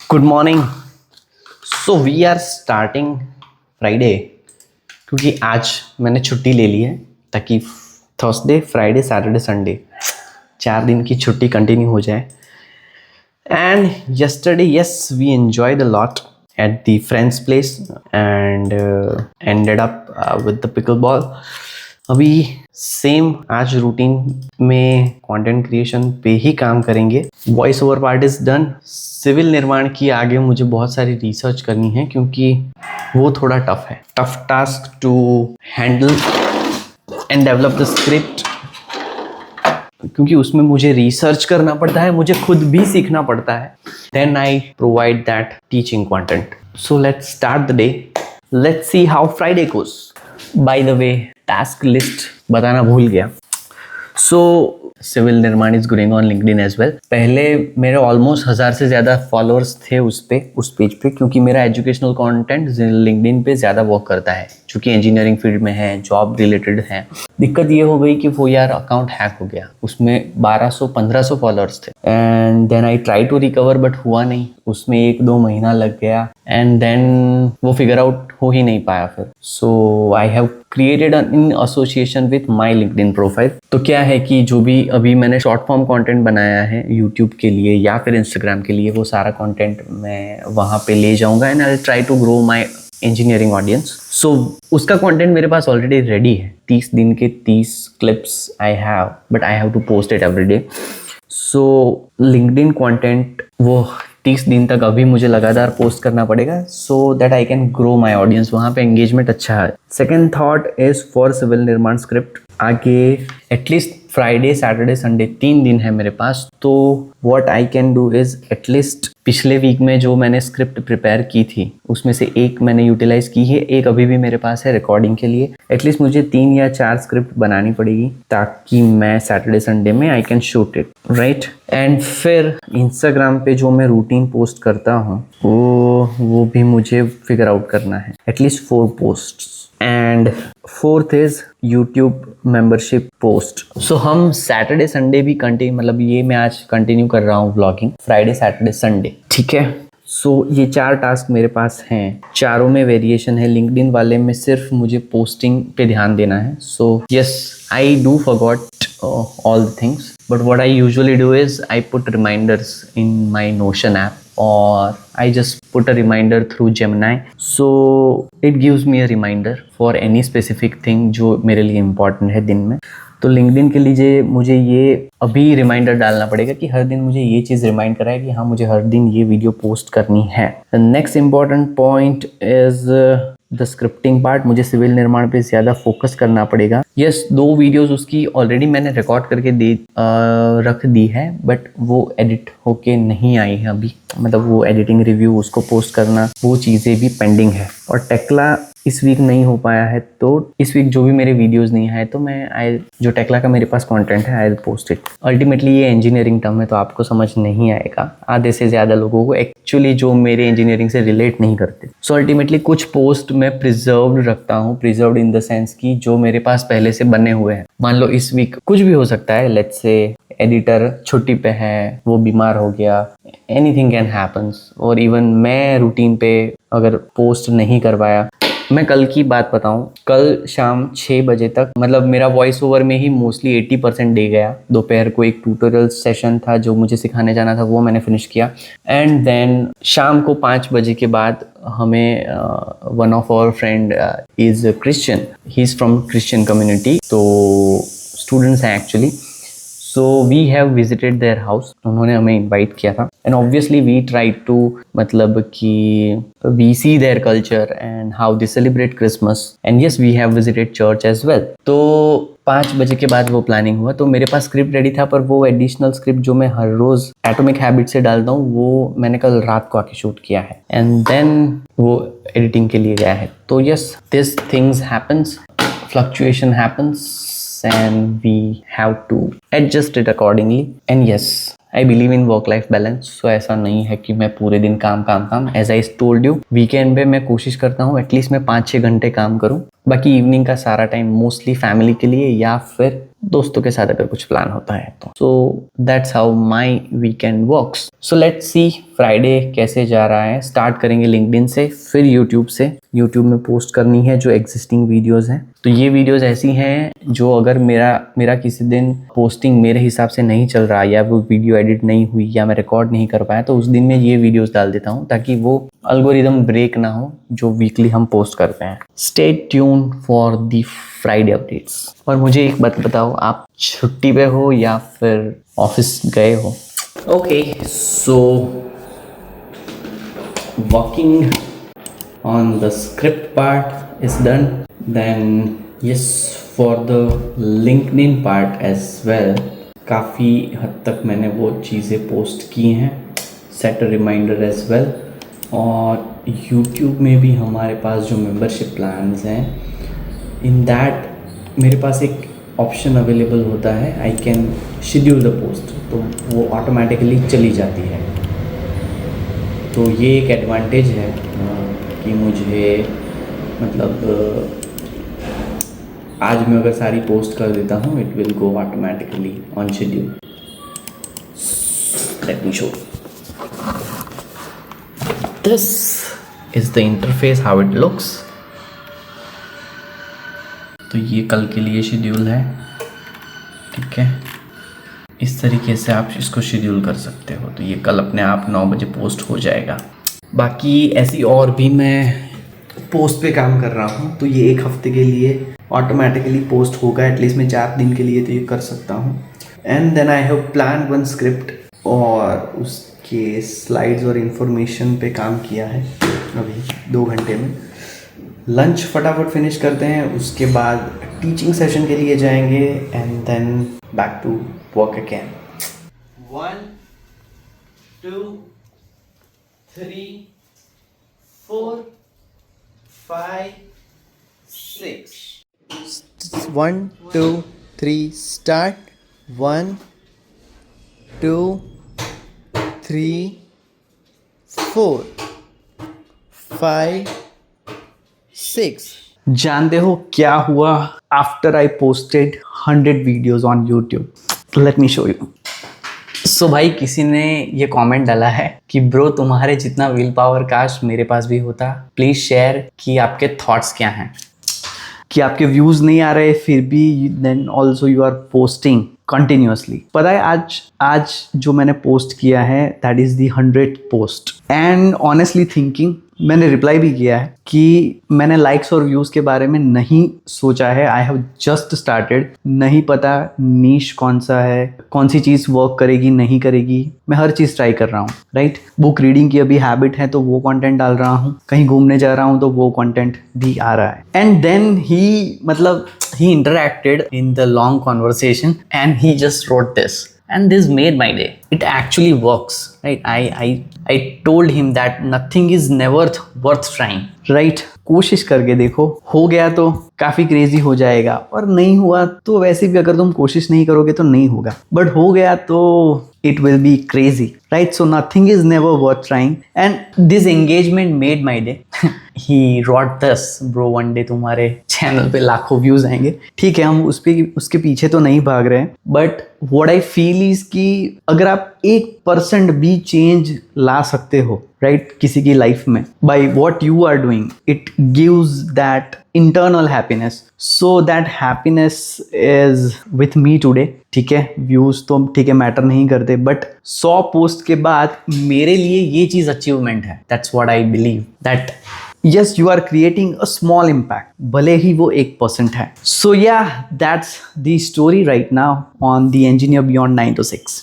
Good morning. So we are starting Friday, क्योंकि आज मैंने छुट्टी ले ली है ताकि थर्सडे फ्राइडे सैटरडे संडे 4 दिन की छुट्टी कंटिन्यू हो जाए। And yesterday, yes, we enjoyed a lot at the friend's place and ended up with the pickleball. अभी सेम आज रूटीन में कंटेंट क्रिएशन पे ही काम करेंगे। Voice over part is done. Civil Nirman की आगे मुझे बहुत सारी रिसर्च करनी है क्योंकि वो थोड़ा टफ है। Tough task to handle and develop the script, क्योंकि उसमें मुझे रिसर्च करना पड़ता है, मुझे खुद भी सीखना पड़ता है। Then I provide that teaching content. So let's start the day. Let's see how Friday goes. By the way, task list बताना भूल गया। So civil Nirman is going on LinkedIn as well. पहले मेरे ऑलमोस्ट 1000 से ज़्यादा फॉलोअर्स थे उस page पे, क्योंकि मेरा एजुकेशनल कंटेंट लिंक्डइन पे ज़्यादा वर्क करता है, क्योंकि इंजीनियरिंग फील्ड में है, जॉब रिलेटेड है। दिक्कत ये हो गई कि वो यार अकाउंट हैक हो गया, उसमें 1200-1500 फॉलोअर्स थे। And then I try to recover but हुआ नहीं, उसमें 1-2 महीना लग गया एंड देन वो फिगर आउट हो ही नहीं पाया फिर। So I have created in association with my LinkedIn profile. तो क्या है कि जो भी अभी मैंने शॉर्ट फॉर्म कंटेंट बनाया है यूट्यूब के लिए या फिर इंस्टाग्राम के लिए, वो सारा कंटेंट मैं वहाँ पे ले जाऊँगा and I will try to grow my engineering audience. So उसका कंटेंट मेरे पास ऑलरेडी रेडी है। 30 दिन के 30 clips I have, but I have to post it every day. So LinkedIn content वो 30 दिन तक अभी मुझे लगातार पोस्ट करना पड़ेगा, so that I can grow my audience. वहाँ पे एंगेजमेंट अच्छा है। Second thought is for civil Nirman script. आगे एटलीस्ट फ्राइडे सैटरडे संडे 3 दिन है मेरे पास, तो what I can do is at least पिछले वीक में जो मैंने स्क्रिप्ट प्रिपेयर की थी उसमें से एक मैंने यूटिलाइज की है, एक अभी भी मेरे पास है रिकॉर्डिंग के लिए। एटलीस्ट मुझे 3 या 4 स्क्रिप्ट बनानी पड़ेगी ताकि मैं सैटरडे संडे में I can shoot it, right. And फिर इंस्टाग्राम पे जो मैं रूटीन पोस्ट करता हूँ वो भी मुझे फिगर आउट करना है, at least 4 posts. And fourth is YouTube membership post. So हम सैटरडे संडे भी मतलब ये मैं आज कंटिन्यू कर रहा हूँ व्लॉगिंग, फ्राइडे सैटरडे संडे, ठीक है। सो ये 4 टास्क मेरे पास हैं, चारों में वेरिएशन है। लिंक्डइन वाले में सिर्फ मुझे पोस्टिंग पे ध्यान देना है। So yes, I do forgot all the things, but what I usually do is I put reminders in my Notion app, or I just put a reminder through Gemini, so it gives me a reminder for any specific thing जो मेरे लिए important है दिन में। तो LinkedIn के लिए मुझे ये अभी रिमाइंडर डालना पड़ेगा कि हर दिन मुझे ये चीज़ रिमाइंड कराए कि हाँ मुझे हर दिन ये वीडियो पोस्ट करनी है। The next important point is the scripting part. मुझे सिविल निर्माण पे ज़्यादा फोकस करना पड़ेगा। यस, 2 वीडियोस उसकी ऑलरेडी मैंने रिकॉर्ड करके रख दी है, बट वो एडिट होके नहीं आई है अभी, मतलब वो एडिटिंग रिव्यू उसको पोस्ट करना, वो चीज़ें भी पेंडिंग है। और टेक्ला इस वीक नहीं हो पाया है, तो इस वीक जो भी मेरे वीडियोस नहीं आए तो मैं जो टेक्ला का मेरे पास कंटेंट है I will post it. Ultimately ये इंजीनियरिंग टर्म है तो आपको समझ नहीं आएगा, आधे से ज़्यादा लोगों को एक्चुअली जो मेरे इंजीनियरिंग से रिलेट नहीं करते। सो अल्टीमेटली कुछ पोस्ट मैं प्रिजर्व्ड रखता हूँ, प्रिजर्व्ड इन द सेंस कि जो मेरे पास पहले से बने हुए हैं। मान लो इस वीक कुछ भी हो सकता है, लेट्स से एडिटर छुट्टी पे है, वो बीमार हो गया, एनीथिंग कैन हैपन्स। और इवन मैं रूटीन पे अगर पोस्ट नहीं कर पाया, मैं कल की बात बताऊं, कल शाम 6 बजे तक मतलब मेरा वॉइस ओवर में ही मोस्टली 80% डे गया। दोपहर को एक ट्यूटोरियल सेशन था जो मुझे सिखाने जाना था, वो मैंने फिनिश किया। एंड देन शाम को 5 बजे के बाद हमें one of our friend is Christian, he is from Christian community, तो स्टूडेंट्स हैं actually. So we have visited their house, उन्होंने हमें इनवाइट किया था। And obviously we try to मतलब कि we see their culture and how they celebrate Christmas, and yes we have visited church as well. तो 5 बजे के बाद वो प्लानिंग हुआ, तो मेरे पास स्क्रिप्ट रेडी था, पर वो एडिशनल स्क्रिप्ट जो मैं हर रोज़ एटॉमिक हैबिट से डालता हूँ वो मैंने कल रात को आके शूट किया है एंड देन वो एडिटिंग के लिए गया है। तो yes, this things happens, fluctuation happens and we have to adjust it accordingly. And yes, I believe in work life balance, so ऐसा नहीं है कि मैं पूरे दिन काम। As I told you, weekend पे मैं कोशिश करता हूँ एटलीस्ट मैं 5-6 घंटे काम करूँ, बाकी इवनिंग का सारा टाइम मोस्टली फैमिली के लिए या फिर दोस्तों के साथ अगर कुछ प्लान होता है तो। So that's how my weekend works. So let's see Friday कैसे जा रहा है। स्टार्ट करेंगे लिंक्डइन से, फिर यूट्यूब से। यूट्यूब में पोस्ट करनी है जो एग्जिस्टिंग वीडियोस हैं। तो ये वीडियोस ऐसी हैं जो अगर मेरा किसी दिन पोस्टिंग मेरे हिसाब से नहीं चल रहा या वो वीडियो एडिट नहीं हुई या मैं रिकॉर्ड नहीं कर पाया तो उस दिन मैं ये वीडियोस डाल देता हूँ ताकि वो अल्गोरिदम ब्रेक ना हो जो वीकली हम पोस्ट करते हैं। Stay tune for the Friday updates. और मुझे एक बात बताओ, आप छुट्टी पे हो या फिर ऑफिस गए हो? Okay, so working on the script part is done. Then yes, for the LinkedIn part as well, काफ़ी हद तक मैंने वो चीज़ें पोस्ट की हैं, set a reminder as well. और YouTube में भी हमारे पास जो मेंबरशिप प्लान्स हैं, इन दैट मेरे पास एक ऑप्शन अवेलेबल होता है, I can schedule the post, तो वो ऑटोमेटिकली चली जाती है। तो ये एक एडवांटेज है कि मुझे मतलब आज मैं अगर सारी पोस्ट कर देता हूँ, it will go automatically on schedule. Late me show, this is the interface, how it looks. तो ये कल के लिए शेड्यूल है, ठीक है। इस तरीके से आप इसको शेड्यूल कर सकते हो। तो ये कल अपने आप 9 बजे पोस्ट हो जाएगा। बाकी ऐसी और भी मैं पोस्ट पे काम कर रहा हूँ, तो ये एक हफ्ते के लिए ऑटोमेटिकली पोस्ट होगा, एटलीस्ट मैं 4 दिन के लिए तो ये कर सकता हूँ। And then I have plan one script और उसके स्लाइड्स और इन्फॉर्मेशन पे काम किया है अभी 2 घंटे में। लंच फटाफट फिनिश करते हैं, उसके बाद टीचिंग सेशन के लिए जाएंगे and then back to work again. 1 2 3 4 5 6 1 2 3 start 1 2 3 4 5 6। जानते हो क्या हुआ after I posted 100 videos on YouTube? Let me show you. So भाई किसी ने ये कमेंट डाला है कि ब्रो तुम्हारे जितना विल पावर काश मेरे पास भी होता, प्लीज शेयर कि आपके थॉट्स क्या हैं, कि आपके व्यूज नहीं आ रहे फिर भी then also you are posting continuously. पता है आज जो मैंने पोस्ट किया है that is the 100th post. And honestly thinking मैंने रिप्लाई भी किया है कि मैंने लाइक्स और व्यूज के बारे में नहीं सोचा है। आई हैव जस्ट स्टार्टेड, नहीं पता नीश कौन सा है, कौन सी चीज़ वर्क करेगी नहीं करेगी। मैं हर चीज़ ट्राई कर रहा हूँ, राइट। बुक रीडिंग की अभी हैबिट है तो वो कंटेंट डाल रहा हूँ, कहीं घूमने जा रहा हूँ तो वो कंटेंट भी आ रहा है। And then he interacted in the long conversation and he just wrote this and this made my day. It actually works, right? I told him that nothing is never worth trying, right? कोशिश करके देखो, हो गया तो काफी crazy हो जाएगा और नहीं हुआ तो वैसे भी अगर तुम कोशिश नहीं करोगे तो नहीं होगा, बट हो गया तो it will be crazy, right? So nothing is never worth trying and this engagement made my day. He wrote this, bro one day तुम्हारे चैनल पे लाखों व्यूज आएंगे। ठीक है, हम उसके पीछे तो नहीं भाग रहे हैं, but what I feel is कि अगर आप 1% भी चेंज ला सकते हो, राइट, किसी की लाइफ में by what you are doing, it gives that internal happiness. So that happiness is with me today. ठीक है, व्यूज तो ठीक है मैटर नहीं करते, बट 100 पोस्ट के बाद मेरे लिए ये चीज अचीवमेंट है। That's what I believe, that yes, you are creating a small impact, भले ही वो 1% है। So yeah, that's the story right now on the Engineer Beyond 9 to 6.